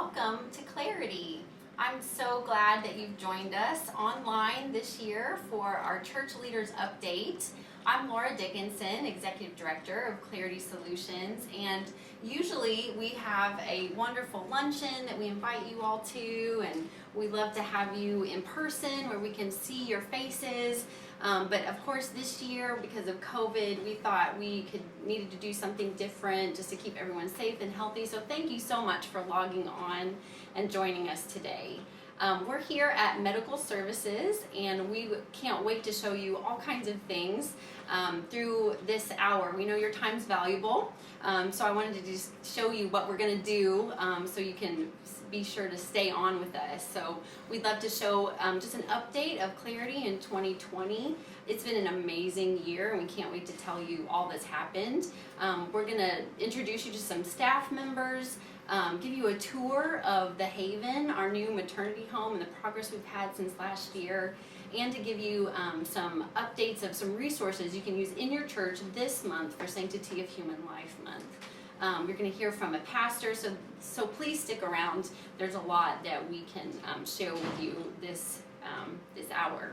welcome to Clarity. I'm so glad that you've joined us online this year for our Church Leaders Update. I'm Laura Dickinson, Executive Director of Clarity Solutions, and usually we have a wonderful luncheon that we invite you all to, and we love to have you in person where we can see your faces. But of course this year, because of COVID, we thought we needed to do something different just to keep everyone safe and healthy. So thank you so much for logging on and joining us today. We're here at Medical Services, and we can't wait to show you all kinds of things through this hour. We know your time's valuable, so I wanted to just show you what we're going to do so you can be sure to stay on with us. So we'd love to show just an update of Clarity in 2020. It's been an amazing year, and we can't wait to tell you all that's happened. We're going to introduce you to some staff members, give you a tour of The Haven, our new maternity home, and the progress we've had since last year, and to give you some updates of some resources you can use in your church this month for Sanctity of Human Life Month. You're going to hear from a pastor, so please stick around. There's a lot that we can share with you this hour.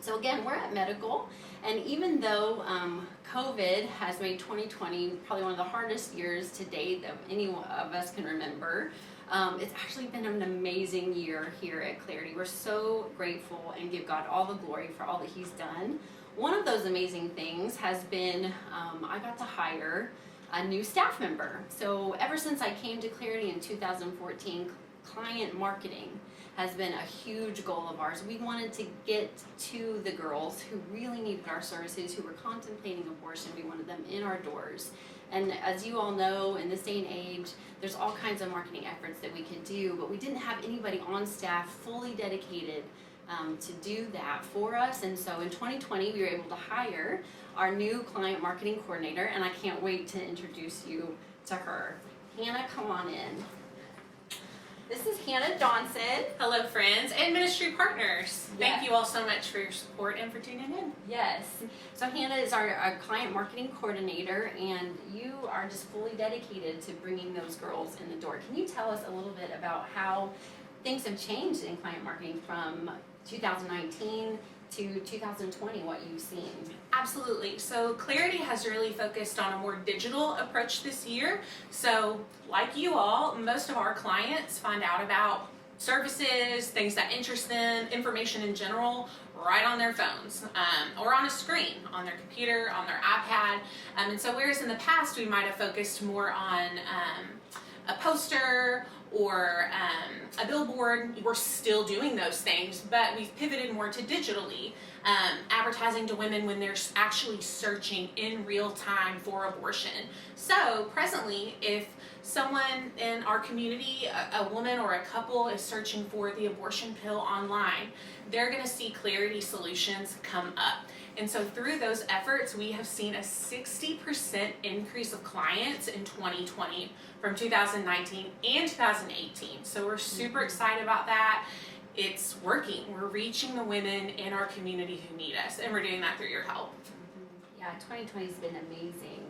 So again, we're at Medical, and even though COVID has made 2020 probably one of the hardest years to date that any of us can remember, it's actually been an amazing year here at Clarity. We're so grateful and give God all the glory for all that He's done. One of those amazing things has been I got to hire a new staff member. So ever since I came to Clarity in 2014, client marketing has been a huge goal of ours. We wanted to get to the girls who really needed our services, who were contemplating abortion. We wanted them in our doors. And as you all know, in this day and age, there's all kinds of marketing efforts that we could do, but we didn't have anybody on staff fully dedicated to do that for us. And so in 2020, we were able to hire our new client marketing coordinator, and I can't wait to introduce you to her. Hannah, come on in. This is Hannah Johnson. Hello, friends and ministry partners. Yes. Thank you all so much for your support and for tuning in. Yes. So Hannah is our client marketing coordinator, and you are just fully dedicated to bringing those girls in the door. Can you tell us a little bit about how things have changed in client marketing from 2019 to 2020, what you've seen? Absolutely. So Clarity has really focused on a more digital approach this year. So like you all, most of our clients find out about services, things that interest them, information in general, right on their phones or on a screen, on their computer, on their iPad. And so whereas in the past we might have focused more on a poster or a billboard, we're still doing those things, but we've pivoted more to digitally, advertising to women when they're actually searching in real time for abortion. So presently, if someone in our community, a woman or a couple, is searching for the abortion pill online, they're going to see Clarity Solutions come up. And so through those efforts, we have seen a 60% increase of clients in 2020 from 2019 and 2018. So we're super excited about that. It's working. We're reaching the women in our community who need us, and we're doing that through your help. Yeah, 2020 has been amazing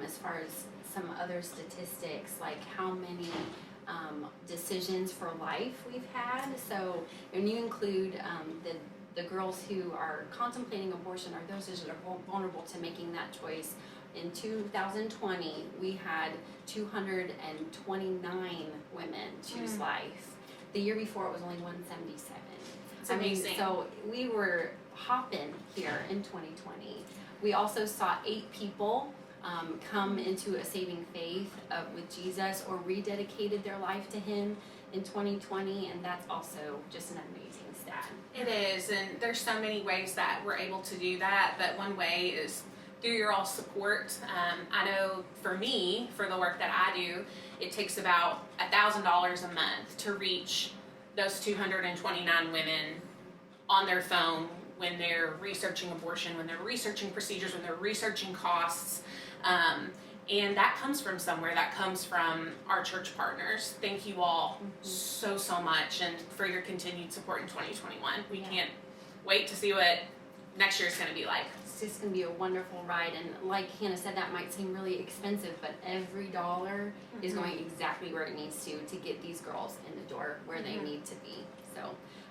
as far as some other statistics, like how many decisions for life we've had. So when you include the girls who are contemplating abortion or those that are vulnerable to making that choice, in 2020 we had 229 women choose life. The year before it was only 177. It's amazing. So we were hopping here in 2020. We also saw 8 people come into a saving faith with Jesus or rededicated their life to Him in 2020, and that's also just an amazing stat. It is, and there's so many ways that we're able to do that, but one way is through your all support. I know for me, for the work that I do, it takes about $1,000 a month to reach those 229 women on their phone when they're researching abortion, when they're researching procedures, when they're researching costs. And that comes from somewhere. That comes from our church partners. Thank you all so much, and for your continued support in 2021. We can't wait to see what next year's going to be like. It's just gonna be a wonderful ride, and like Hannah said, that might seem really expensive, but every dollar is going exactly where it needs to get these girls in the door where they need to be. So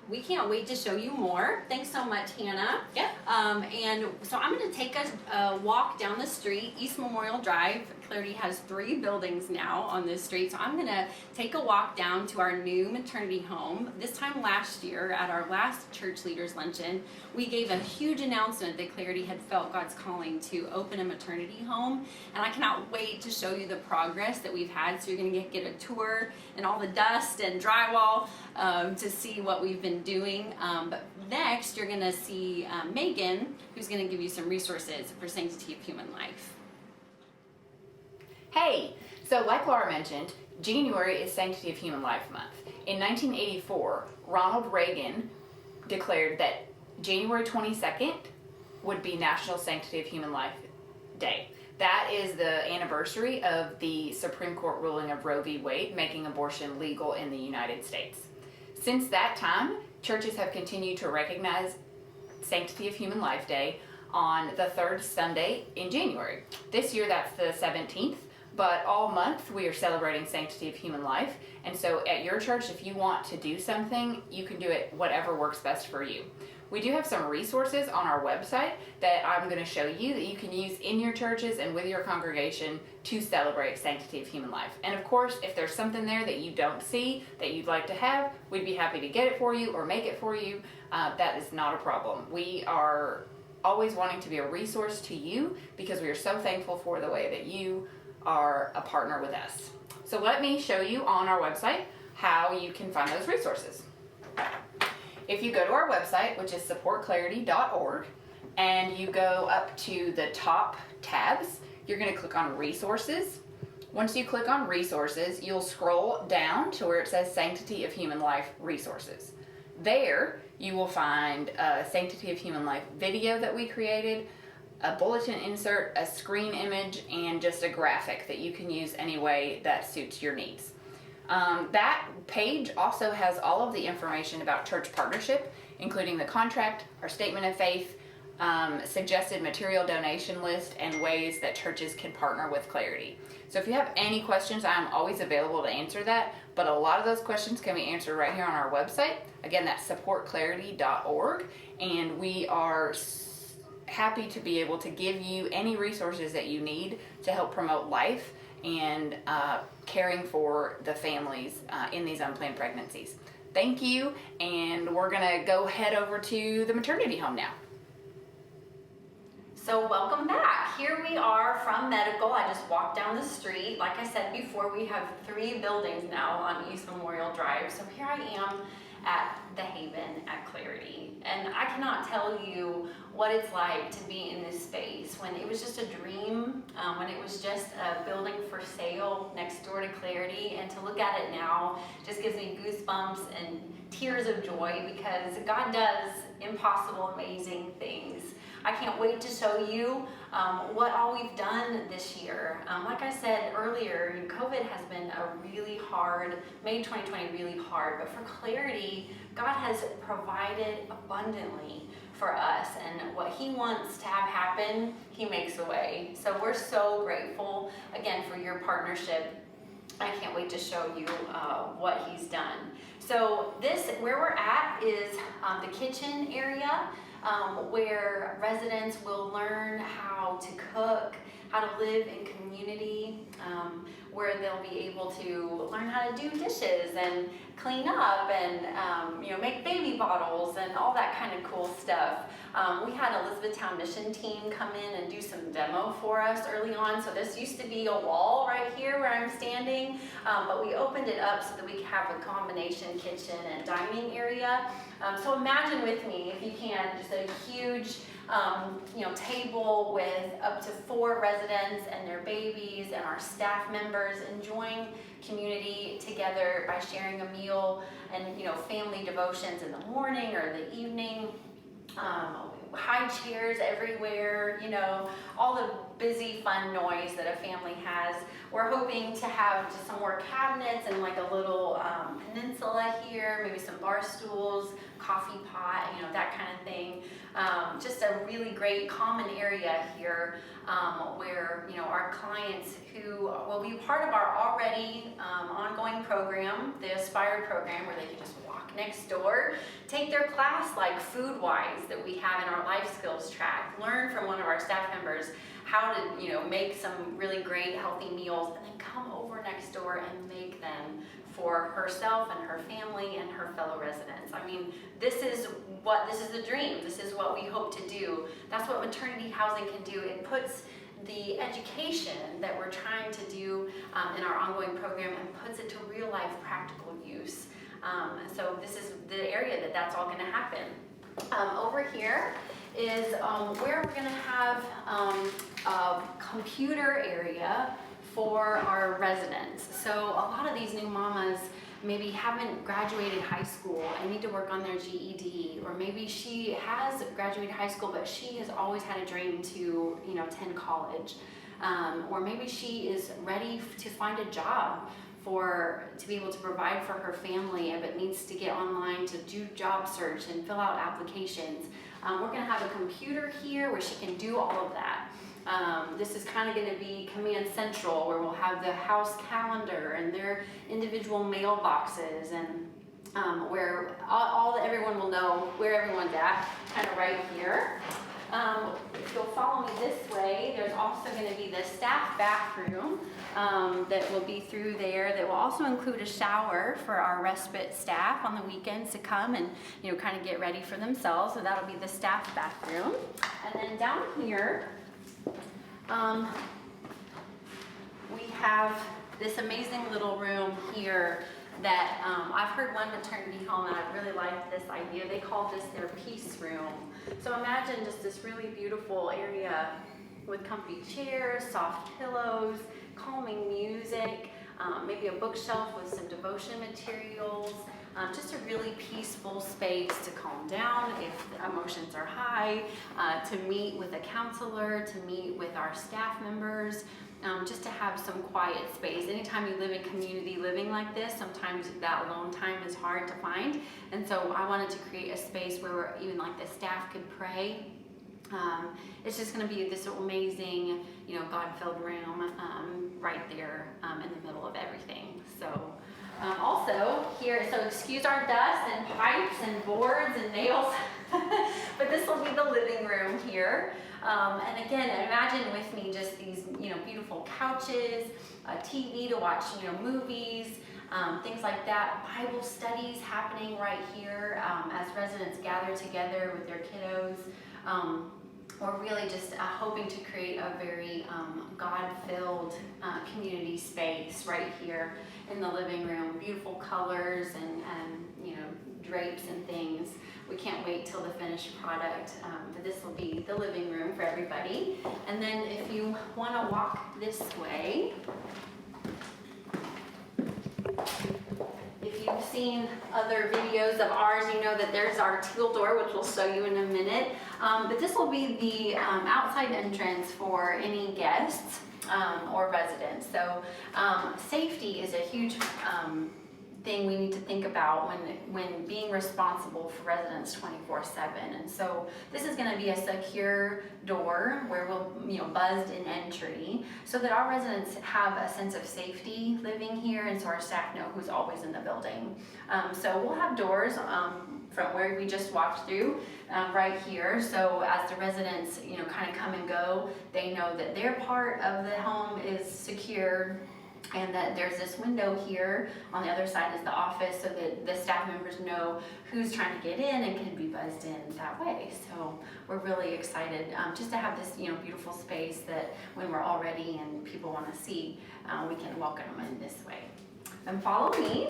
we can't wait to show you more. Thanks so much, Hannah. Yeah. And so I'm gonna take a walk down the street, East Memorial Drive. Clarity has 3 buildings now on this street, so I'm gonna take a walk down to our new maternity home. This time last year, at our last church leaders luncheon, we gave a huge announcement that Clarity had felt God's calling to open a maternity home, and I cannot wait to show you the progress that we've had. So you're gonna get a tour and all the dust and drywall to see what we've been doing. But next, you're gonna see Megan, who's gonna give you some resources for Sanctity of Human Life. Hey, so like Laura mentioned, January is Sanctity of Human Life Month. In 1984, Ronald Reagan declared that January 22nd would be National Sanctity of Human Life Day. That is the anniversary of the Supreme Court ruling of Roe v. Wade, making abortion legal in the United States. Since that time, churches have continued to recognize Sanctity of Human Life Day on the 3rd Sunday in January. This year that's the 17th. But all month we are celebrating Sanctity of Human Life. And so at your church, if you want to do something, you can do it whatever works best for you. We do have some resources on our website that I'm going to show you that you can use in your churches and with your congregation to celebrate Sanctity of Human Life. And of course, if there's something there that you don't see that you'd like to have, we'd be happy to get it for you or make it for you. That is not a problem. We are always wanting to be a resource to you because we are so thankful for the way that you are a partner with us. So let me show you on our website how you can find those resources. If you go to our website, which is supportclarity.org, and you go up to the top tabs, you're going to click on Resources. Once you click on Resources, you'll scroll down to where it says Sanctity of Human Life Resources. There, you will find a Sanctity of Human Life video that we created, a bulletin insert, a screen image, and just a graphic that you can use any way that suits your needs. That page also has all of the information about church partnership, including the contract, our statement of faith, suggested material donation list, and ways that churches can partner with Clarity. So if you have any questions, I'm always available to answer that, but a lot of those questions can be answered right here on our website. Again, that's supportclarity.org, and we are happy to be able to give you any resources that you need to help promote life and caring for the families in these unplanned pregnancies. Thank you, and we're gonna go head over to the maternity home now. So welcome back. Here we are from medical. I just walked down the street. Like I said before, we have 3 buildings now on East Memorial Drive. So here I am at the Haven at Clarity. And I cannot tell you what it's like to be in this space when it was just a dream, when it was just a building for sale next door to Clarity, and to look at it now just gives me goosebumps and tears of joy because God does impossible, amazing things. I can't wait to show you what all we've done this year. Like I said earlier, COVID has been made 2020 really hard, but for Clarity, God has provided abundantly for us, and what He wants to have happen, He makes a way. So we're so grateful, again, for your partnership. I can't wait to show you what He's done. So where we're at is the kitchen area, where residents will learn how to cook, how to live in community, where they'll be able to learn how to do dishes and clean up and make baby bottles and all that kind of cool stuff. We had Elizabethtown Mission team come in and do some demo for us early on. So this used to be a wall right here where I'm standing, but we opened it up so that we could have a combination kitchen and dining area. So imagine with me, if you can, just a huge table with up to 4 residents and their babies and our staff members enjoying community together by sharing a meal and family devotions in the morning or the evening. High chairs everywhere, all the busy, fun noise that a family has we're hoping to have just some more cabinets and like a little peninsula here, maybe some bar stools, coffee pot, that kind of thing. Just a really great common area here where our clients who will be part of our already ongoing program, the Aspire program, where they can just walk next door, take their class like FoodWise that we have in our life skills track, learn from one of our staff members how to make some really great healthy meals, and then come over next door and make them for herself and her family and her fellow residents. I mean, this is the dream. This is what we hope to do. That's what maternity housing can do. It puts the education that we're trying to do in our ongoing program and puts it to real life practical use. So this is the area that's all going to happen. Over here is where we're going to have a computer area for our residents. So a lot of these new mamas maybe haven't graduated high school and need to work on their GED, or maybe she has graduated high school but she has always had a dream to attend college, or maybe she is ready to find a job to be able to provide for her family, but needs to get online to do job search and fill out applications. We're going to have a computer here where she can do all of that. This is kind of going to be Command Central, where we'll have the house calendar and their individual mailboxes, and where everyone will know where everyone's at, kind of right here. If you'll follow me this way, there's also going to be the staff bathroom that will be through there, that will also include a shower for our respite staff on the weekends to come and kind of get ready for themselves. So that'll be the staff bathroom. And then down here, we have this amazing little room here that I've heard one maternity home, and I really liked this idea. They called this their peace room. So imagine just this really beautiful area with comfy chairs, soft pillows, calming music, maybe a bookshelf with some devotion materials, just a really peaceful space to calm down if emotions are high, to meet with a counselor, to meet with our staff members, just to have some quiet space. Anytime you live in community living like this, sometimes that alone time is hard to find. And so I wanted to create a space where even like the staff could pray. It's just going to be this amazing, God-filled room right there in the middle of everything. So also here, so excuse our dust and pipes and boards and nails, but this will be the living room here. And again, imagine with me just these, beautiful couches, a TV to watch, movies, things like that. Bible studies happening right here as residents gather together with their kiddos. We're really just hoping to create a very God-filled community space right here in the living room. Beautiful colors and drapes and things. We can't wait till the finished product, but this will be the living room for everybody. And then if you want to walk this way, if you've seen other videos of ours, you know that there's our teal door, which we'll show you in a minute. But this will be the outside entrance for any guests or residents. So safety is a huge thing we need to think about when being responsible for residents 24/7. And so this is going to be a secure door where we'll buzzed in entry so that our residents have a sense of safety living here, and so our staff know who's always in the building. So we'll have doors from where we just walked through right here. So as the residents kind of come and go, they know that their part of the home is secure, and that there's this window here on the other side is the office, so that the staff members know who's trying to get in and can be buzzed in that way. So we're really excited just to have this beautiful space that when we're all ready and people want to see, we can welcome them in this way. And follow me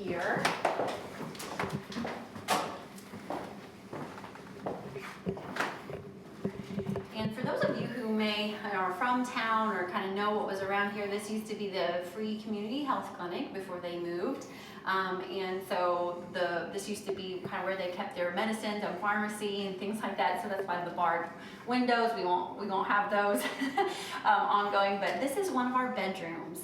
here. And for those of you who may may are from town or kind of know what was around here, this used to be the free community health clinic before they moved. And so this used to be kind of where they kept their medicines and pharmacy and things like that. So that's why the barred windows, we won't have those ongoing. But this is one of our bedrooms.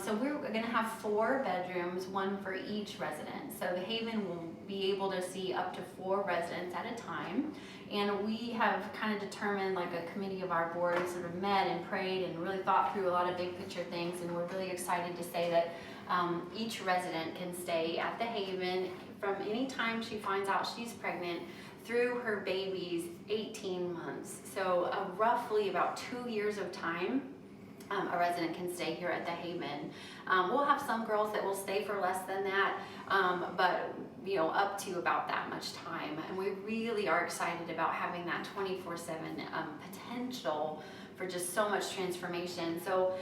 So we're gonna have 4 bedrooms, one for each resident. So the Haven will be able to see up to 4 residents at a time. And we have kind of determined, like a committee of our board sort of met and prayed and really thought through a lot of big picture things. And we're really excited to say that each resident can stay at the Haven from any time she finds out she's pregnant through her baby's 18 months. So roughly about 2 years of time. A resident can stay here at the Haven. We'll have some girls that will stay for less than that, but up to about that much time. And we really are excited about having that 24/7 potential for just so much transformation. So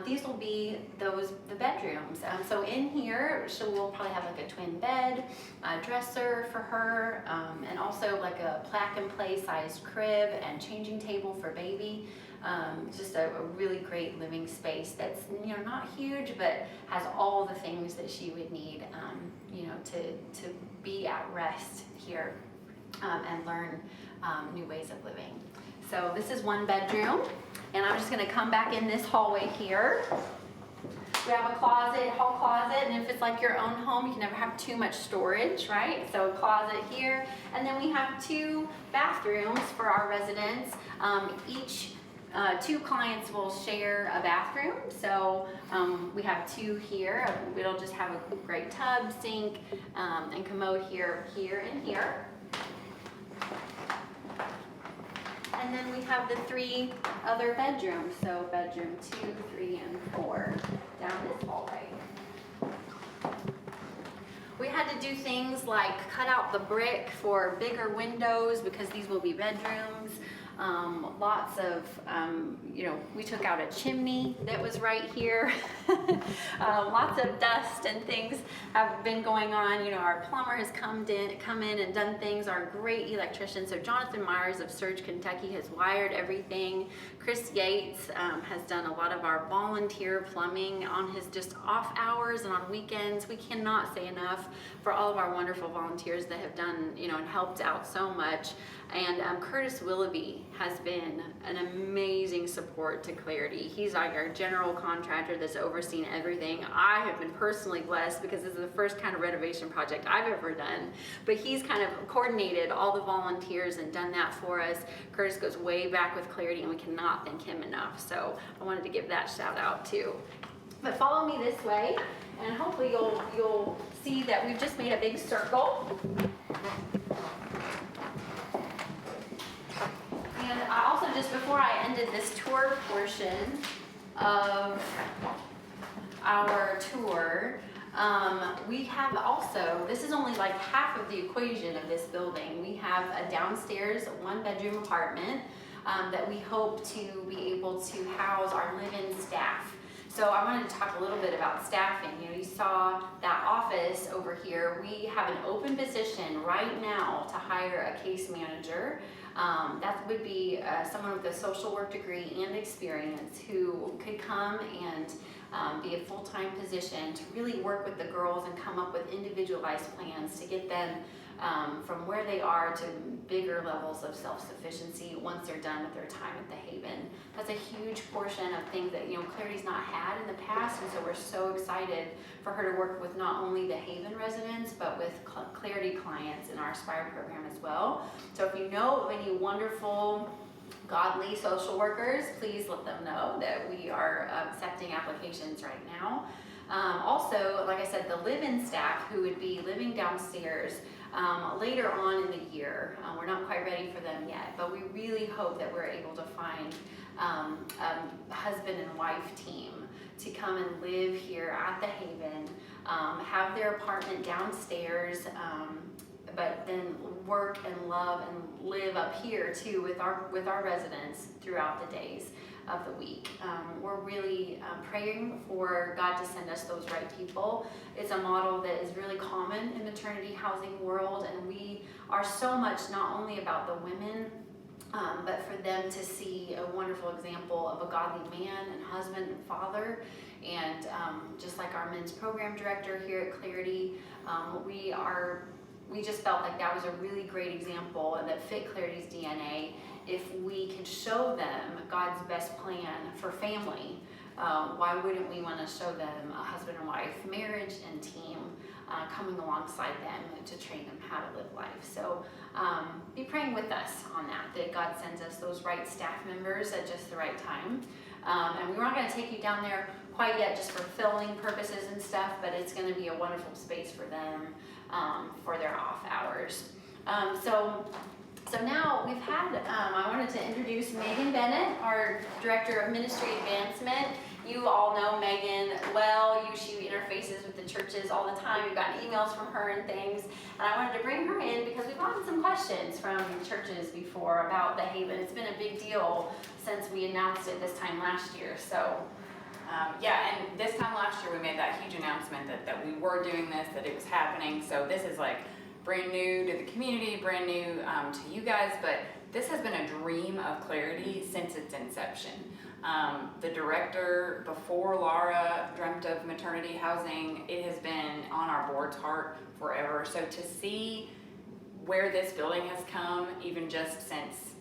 these will be the bedrooms. So in here, we'll probably have like a twin bed, a dresser for her, and also like a plug and play sized crib and changing table for baby. Just a really great living space that's not huge, but has all the things that she would need to be at rest here and learn new ways of living. So this is one bedroom, and I'm just going to come back in this hallway here. We have a closet, hall closet, and if it's like your own home, you can never have too much storage, right? So a closet here, and then we have 2 bathrooms for our residents. Each 2 clients will share a bathroom, so we have 2 here. It'll just have a great tub, sink, and commode here, and here. And then we have the 3 other bedrooms, so bedroom 2, 3, and 4 down this hallway. We had to do things like cut out the brick for bigger windows because these will be bedrooms. Lots of, we took out a chimney that was right here. Lots of dust and things have been going on. Our plumber has come in and done things. Our great electrician, so Jonathan Myers of Surge, Kentucky, has wired everything. Chris Yates has done a lot of our volunteer plumbing on his just off hours and on weekends. We cannot say enough for all of our wonderful volunteers that have done, and helped out so much. And Curtis Willoughby has been an amazing support to Clarity. He's like our general contractor that's overseen everything. I have been personally blessed because this is the first kind of renovation project I've ever done. But he's kind of coordinated all the volunteers and done that for us. Curtis goes way back with Clarity, and we cannot thank him enough. So I wanted to give that shout out too. But follow me this way, and hopefully you'll see that we've just made a big circle. And I also, just before I ended this tour portion of our tour, we have also, this is only like half of the equation of this building. We have a downstairs 1-bedroom apartment that we hope to be able to house our live-in staff. So I wanted to talk a little bit about staffing. You saw that office over here. We have an open position right now to hire a case manager. That would be someone with a social work degree and experience who could come and be a full-time position to really work with the girls and come up with individualized plans to get them from where they are to bigger levels of self-sufficiency once they're done with their time at the Haven. That's a huge portion of things that Clarity's not had in the past, and so we're so excited for her to work with not only the Haven residents but with Clarity clients in our Aspire program as well. So if you know of any wonderful godly social workers, please let them know that we are accepting applications right now. Also, like I said, the live-in staff who would be living downstairs later on in the year. We're not quite ready for them yet, but we really hope that we're able to find a husband and wife team to come and live here at the Haven, have their apartment downstairs, but then work and love and live up here too with our residents throughout the days of the week. We're really praying for God to send us those right people. It's a model that is really common in maternity housing world, and we are so much not only about the women But for them to see a wonderful example of a godly man and husband and father, and just like our men's program director here at Clarity, we just felt like that was a really great example and that fit Clarity's DNA. If we could show them God's best plan for family, why wouldn't we want to show them a husband and wife marriage and team coming alongside them to train them how to live life? So be praying with us on that God sends us those right staff members at just the right time. And we're not going to take you down there quite yet just for filming purposes and stuff, but it's going to be a wonderful space for them for their off hours. So now we've had, I wanted to introduce Megan Bennett, our Director of Ministry Advancement. You all know Megan well. She interfaces with the churches all the time. We've gotten emails from her and things. And I wanted to bring her in because we've gotten some questions from churches before about the Haven. It's been a big deal since we announced it this time last year. So and this time last year we made that huge announcement that we were doing this, that it was happening. So this is like brand new to the community, brand new to you guys, but this has been a dream of Clarity since its inception. The director before Laura dreamt of maternity housing. It has been on our board's heart forever. So to see where this building has come, even just since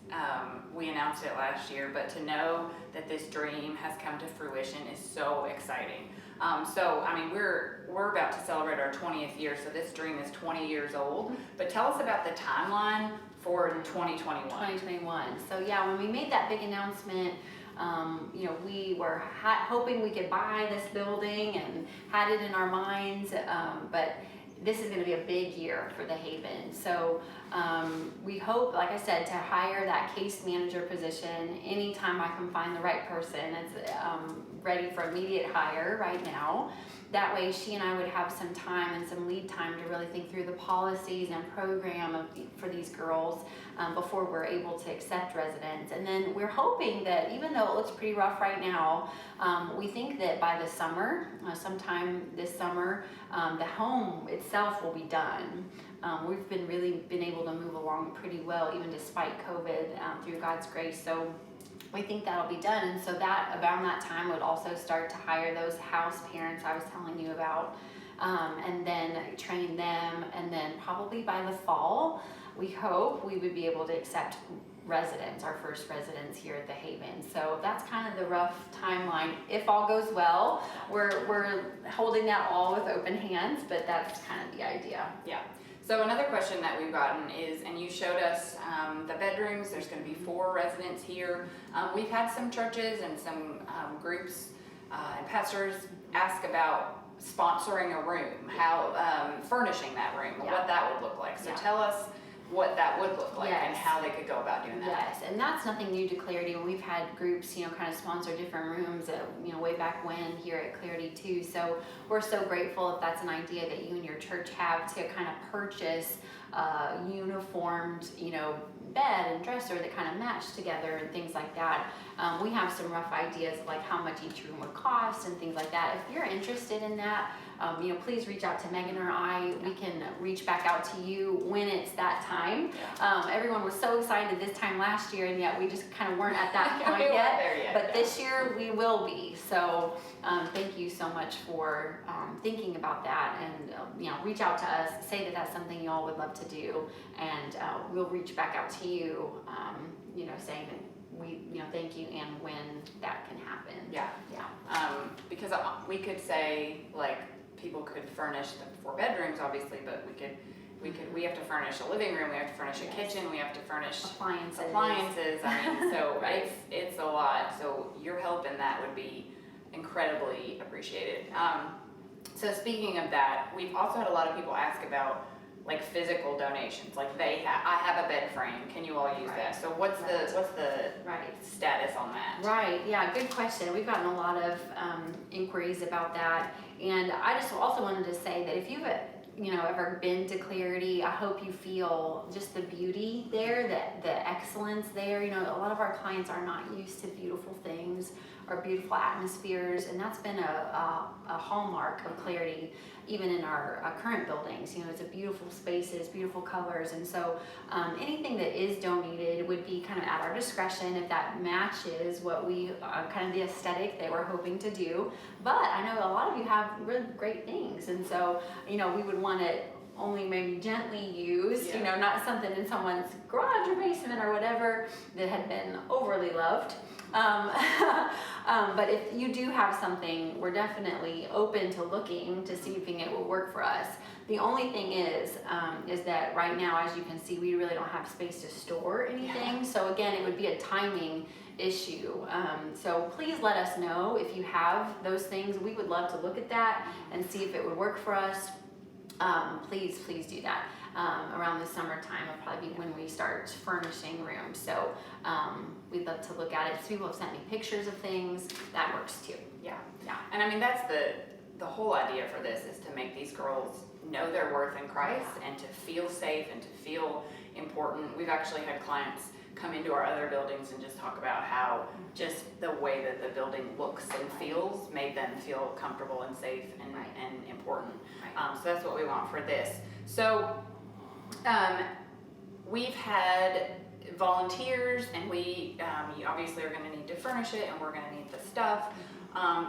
we announced it last year, but to know that this dream has come to fruition is so exciting. We're about to celebrate our 20th year, so this dream is 20 years old. But tell us about the timeline for 2021. 2021. So when we made that big announcement, we were hoping we could buy this building and had it in our minds, but this is going to be a big year for the Haven. So we hope, like I said, to hire that case manager position anytime I can find the right person. It's ready for immediate hire right now. That way she and I would have some time and some lead time to really think through the policies and program for these girls before we're able to accept residents. And then we're hoping that even though it looks pretty rough right now, we think that by the summer, sometime this summer, the home itself will be done. We've been able to move along pretty well, even despite COVID, through God's grace. So we think that'll be done. And so that around that time would also start to hire those house parents I was telling you about, and then train them. And then probably by the fall, we hope we would be able to accept residents, our first residents here at the Haven. So that's kind of the rough timeline. If all goes well, we're holding that all with open hands, but that's kind of the idea. Yeah. So another question that we've gotten is, and you showed us the bedrooms, there's going to be 4 residents here. We've had some churches and some groups and pastors ask about sponsoring a room, how furnishing that room, what that would look like. So tell us what that would look like and how they could go about doing that. Yes, and that's nothing new to Clarity. When we've had groups, kind of sponsor different rooms, way back when here at Clarity too. So we're so grateful if that's an idea that you and your church have to kind of purchase uniformed, bed and dresser that kind of match together and things like that. We have some rough ideas of like how much each room would cost and things like that. If you're interested in that, please reach out to Megan or I. We can reach back out to you when it's that time. Everyone was so excited this time last year, and yet we just kind of weren't at that point yet. But this year we will be. So thank you so much for thinking about that, and reach out to us. Say that that's something you all would love to do, and we'll reach back out to you. Saying that we thank you and when that can happen. Because we could say like people could furnish the 4 bedrooms obviously, but we have to furnish a living room, we have to furnish a kitchen, we have to furnish appliances. So right. it's a lot. So your help in that would be incredibly appreciated. So speaking of that, we've also had a lot of people ask about like physical donations, like I have a bed frame, can you all use that? So what's the status on that? Right, yeah, good question. We've gotten a lot of inquiries about that, and I just also wanted to say that if you've ever been to Clarity, I hope you feel just the beauty there, the excellence there. A lot of our clients are not used to beautiful things our beautiful atmospheres, and that's been a hallmark of Clarity, even in our current buildings. You know, it's a beautiful spaces, beautiful colors, and so anything that is donated would be kind of at our discretion if that matches what we kind of the aesthetic that we're hoping to do. But I know a lot of you have really great things, and so you know we would want it only maybe gently used, you know, not something in someone's garage or basement or whatever that had been overly loved. But if you do have something, we're definitely open to looking to see if it will work for us. The only thing is that right now, as you can see, we really don't have space to store anything. So again, it would be a timing issue. So please let us know if you have those things. We would love to look at that and see if it would work for us. Please do that. Around the summertime will probably be when we start furnishing rooms. So we'd love to look at it. So people have sent me pictures of things. That works too. Yeah. And I mean, that's the whole idea for this, is to make these girls know their worth in Christ and to feel safe and to feel important. We've actually had clients come into our other buildings and just talk about how just the way that the building looks and feels made them feel comfortable and safe and important. So that's what we want for this. So we've had volunteers, and we you obviously are going to need to furnish it, and we're going to need the stuff.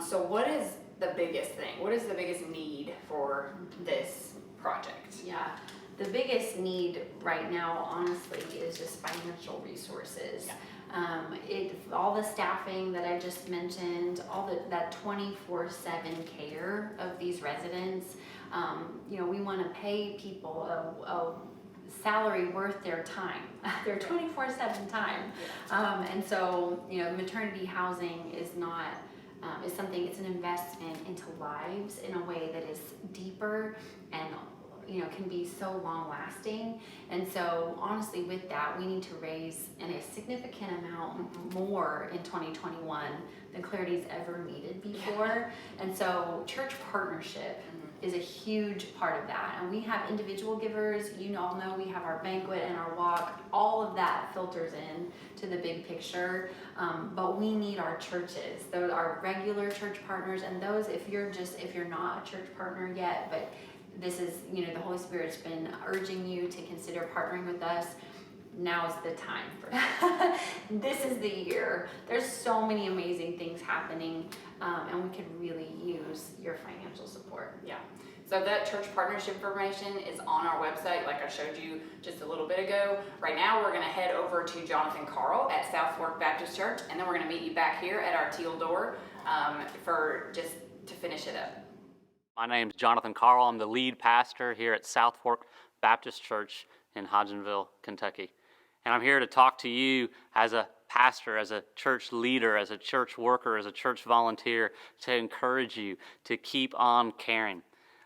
So what is the biggest thing? What is the biggest need for this project? Yeah. The biggest need right now, honestly, is just financial resources. All the staffing that I just mentioned, that 24/7 care of these residents. You know, we want to pay people a salary worth their time, their 24/7 time. And so, you know, maternity housing is not. Is something. It's an investment into lives in a way that is deeper and, you know, can be so long lasting. And so honestly, with that, we need to raise in a significant amount more in 2021 than Clarity's ever needed before. And so church partnership is a huge part of that. And we have individual givers. You all know we have our banquet and our walk. All of that filters in to the big picture. But we need our churches. Those are regular church partners, and those, if you're not a church partner yet, but this is, you know, the Holy Spirit's been urging you to consider partnering with us. Now's the time for that. This is the year. There's so many amazing things happening, and we could really use your financial support. Yeah. So that church partnership information is on our website, like I showed you just a little bit ago. Right now, we're going to head over to Jonathan Carl at South Fork Baptist Church, and then we're going to meet you back here at our teal door for just to finish it up. My name is Jonathan Carl. I'm the lead pastor here at South Fork Baptist Church in Hodgenville, Kentucky. And I'm here to talk to you as a pastor, as a church leader, as a church worker, as a church volunteer, to encourage you to keep on caring.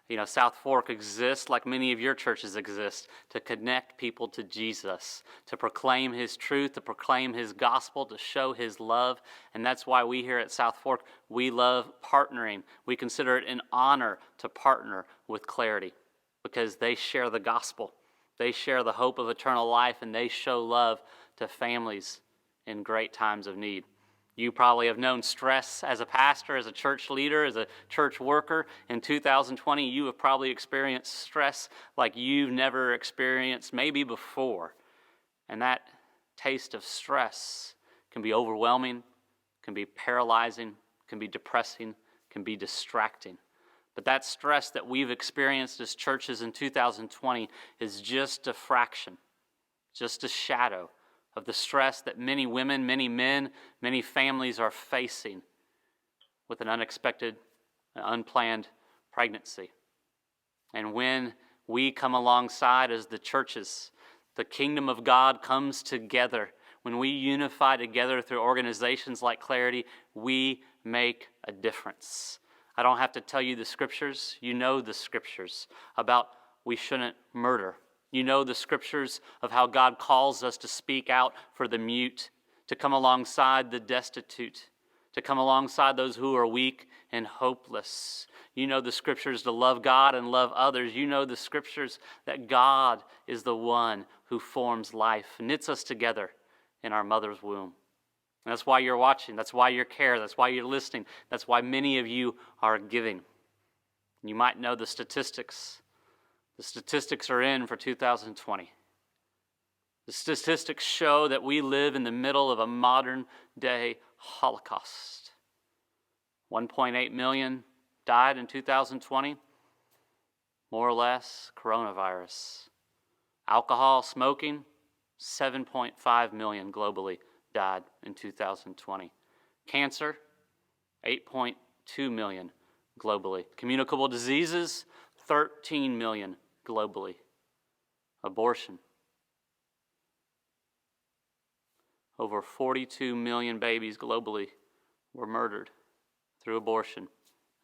You know, South Fork exists, like many of your churches exist, to connect people to Jesus, to proclaim His truth, to proclaim His gospel, to show His love. And that's why we here at South Fork, we love partnering. We consider it an honor to partner with Clarity because they share the gospel. They share the hope of eternal life, and they show love to families in great times of need. You probably have known stress as a pastor, as a church leader, as a church worker. In 2020, you have probably experienced stress like you've never experienced maybe before. And that taste of stress can be overwhelming, can be paralyzing, can be depressing, can be distracting. But that stress that we've experienced as churches in 2020 is just a fraction, just a shadow of the stress that many women, many men, many families are facing with an unexpected, unplanned pregnancy. And when we come alongside as the churches, the kingdom of God comes together. When we unify together through organizations like Clarity, we make a difference. I don't have to tell you the scriptures. You know the scriptures about we shouldn't murder. You know the scriptures of how God calls us to speak out for the mute, to come alongside the destitute, to come alongside those who are weak and hopeless. You know the scriptures to love God and love others. You know the scriptures that God is the one who forms life, knits us together in our mother's womb. And that's why you're watching. That's why you care. That's why you're listening. That's why many of you are giving. You might know the statistics. The statistics are in for 2020. The statistics show that we live in the middle of a modern day Holocaust. 1.8 million died in 2020, more or less coronavirus. Alcohol, smoking, 7.5 million globally died in 2020. Cancer, 8.2 million globally. Communicable diseases, 13 million globally. Abortion, over 42 million babies globally were murdered through abortion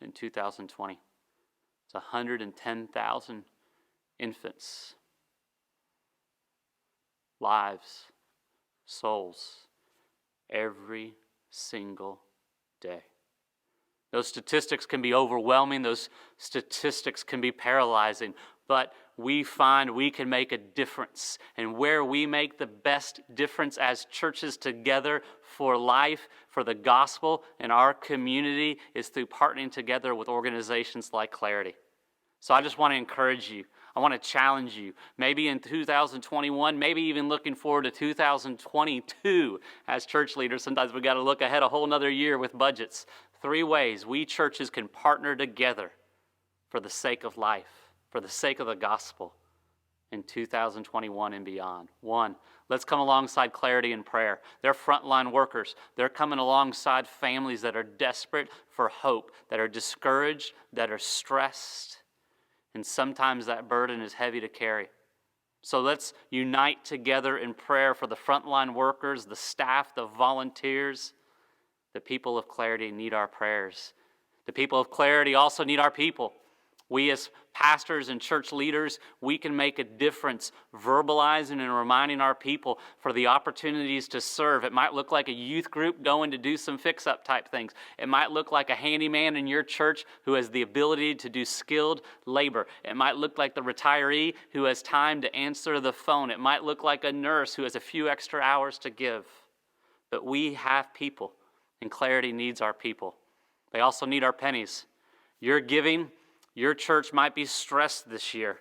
in 2020. It's 110,000 infants, lives, souls, every single day. Those statistics can be overwhelming. Those statistics can be paralyzing. But we find we can make a difference. And where we make the best difference as churches together for life, for the gospel in our community, is through partnering together with organizations like Clarity. So I just want to encourage you. I want to challenge you. Maybe in 2021, maybe even looking forward to 2022 as church leaders. Sometimes we got to look ahead a whole nother year with budgets. 3 ways we churches can partner together for the sake of life, for the sake of the gospel in 2021 and beyond. 1, let's come alongside Clarity in prayer. They're frontline workers. They're coming alongside families that are desperate for hope, that are discouraged, that are stressed. And sometimes that burden is heavy to carry. So let's unite together in prayer for the frontline workers, the staff, the volunteers. The people of Clarity need our prayers. The people of Clarity also need our people. We as pastors and church leaders, we can make a difference verbalizing and reminding our people for the opportunities to serve. It might look like a youth group going to do some fix-up type things. It might look like a handyman in your church who has the ability to do skilled labor. It might look like the retiree who has time to answer the phone. It might look like a nurse who has a few extra hours to give. But we have people, and Clarity needs our people. They also need our pennies. Your giving, your church might be stressed this year.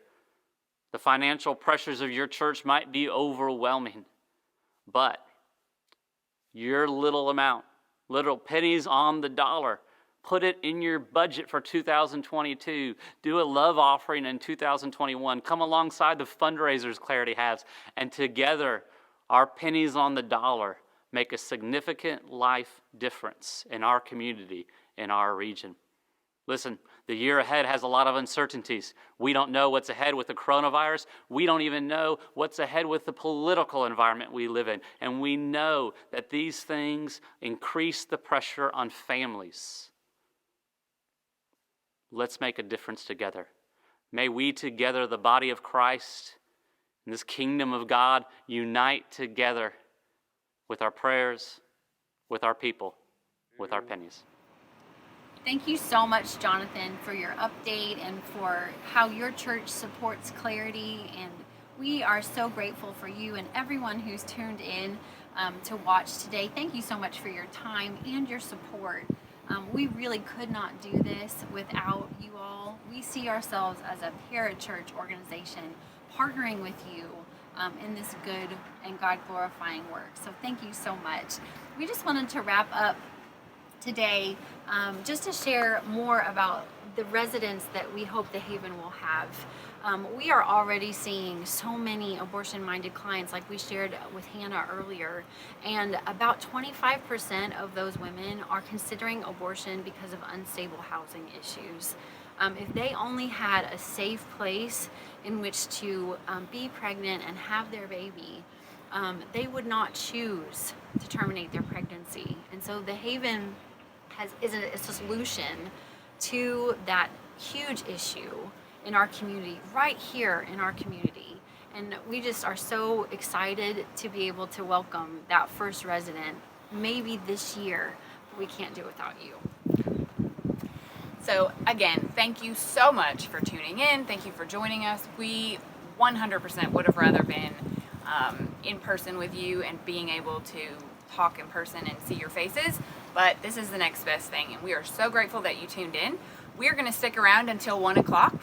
The financial pressures of your church might be overwhelming. But your little amount, little pennies on the dollar, put it in your budget for 2022. Do a love offering in 2021. Come alongside the fundraisers Clarity has. And together, our pennies on the dollar make a significant life difference in our community, in our region. Listen, the year ahead has a lot of uncertainties. We don't know what's ahead with the coronavirus. We don't even know what's ahead with the political environment we live in. And we know that these things increase the pressure on families. Let's make a difference together. May we together, the body of Christ, in this kingdom of God, unite together with our prayers, with our people, with our pennies. Thank you so much, Jonathan, for your update and for how your church supports Clarity. And we are so grateful for you and everyone who's tuned in to watch today. Thank you so much for your time and your support. We really could not do this without you all. We see ourselves as a parachurch organization partnering with you in this good and God-glorifying work. So thank you so much. We just wanted to wrap up today just to share more about the residents that we hope the Haven will have. We are already seeing so many abortion-minded clients, like we shared with Hannah earlier, and about 25% of those women are considering abortion because of unstable housing issues. If they only had a safe place in which to be pregnant and have their baby, they would not choose to terminate their pregnancy. And so the Haven is a solution to that huge issue in our community, right here in our community. And we just are so excited to be able to welcome that first resident, maybe this year, but we can't do it without you. So again, thank you so much for tuning in. Thank you for joining us. We 100% would have rather been in person with you and being able to talk in person and see your faces, but this is the next best thing, and we are so grateful that you tuned in. We're going to stick around until 1 o'clock.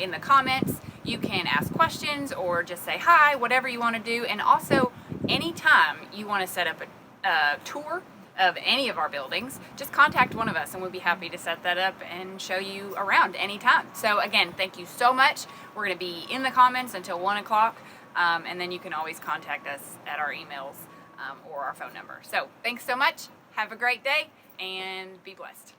In the comments, you can ask questions or just say hi, whatever you want to do. And also, anytime you want to set up a tour of any of our buildings, just contact one of us and we'll be happy to set that up and show you around anytime. So again, thank you so much. We're going to be in the comments until 1 o'clock, and then you can always contact us at our emails or our phone number. So thanks so much. Have a great day and be blessed.